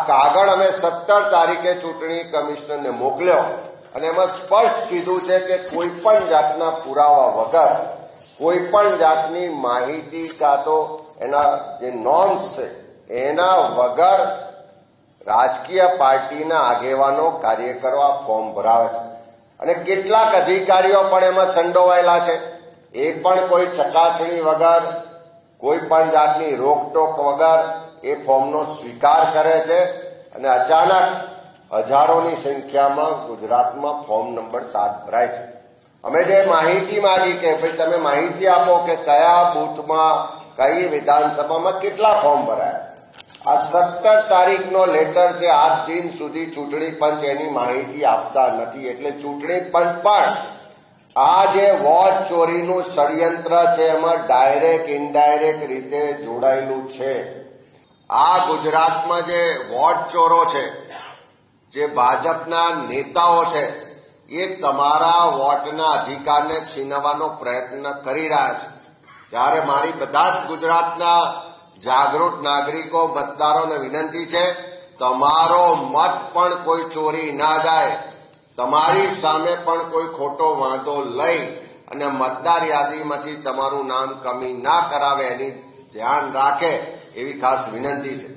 કાગળ અમે 17 તારીખે ચૂંટણી કમિશનરને મોકલ્યો અને એમાં સ્પષ્ટ કીધું છે કે કોઈપણ જાતના પુરાવા વગર, કોઈપણ જાતની માહિતી કાં તો એના જે નોર્મ્સ છે એના વગર રાજકીય પાર્ટીના આગેવાનો કાર્યકરો આ ફોર્મ ભરાવે છે અને કેટલાક અધિકારીઓ પણ એમાં સંડોવાયેલા છે. એ પણ કોઈ ચકાસણી વગર, કોઈ પણ જાતની રોકટોક વગર એ ફોર્મનો સ્વીકાર કરે છે અને અચાનક હજારોની સંખ્યામાં ગુજરાતમાં ફોર્મ નંબર 7 ભરાય છે. અમે જે માહિતી માંગી કે ભાઈ તમે માહિતી આપો કે કયા બૂથમાં, કઈ વિધાનસભામાં કેટલા ફોર્મ ભરાયા. આ 17 તારીખનો લેટર છે. આજ દિન સુધી ચૂંટણી પંચ એની માહિતી આપતા નથી. એટલે ચૂંટણી પંચ પણ આ જે વોટ ચોરીનું ષડયંત્ર છે એમાં ડાયરેક્ટ ઇનડાયરેક્ટ રીતે જોડાયેલું છે. આ ગુજરાતમાં જે વોટ ચોરો છે, જે ભાજપના નેતાઓ છે, એ તમારા વોટના અધિકારને છીનવવાનો પ્રયત્ન કરી રહ્યા છે. ત્યારે મારી બધા જ ગુજરાતના જાગૃત નાગરિકો, મતદારોને વિનંતી છે, તમારો મત પણ કોઈ ચોરી ના જાય, તમારી સામે પણ કોઈ ખોટો વાંધો લઈ અને મતદાર યાદીમાંથી તમારું નામ કમી ના કરાવે એની ધ્યાન રાખે એવી ખાસ વિનંતી છે.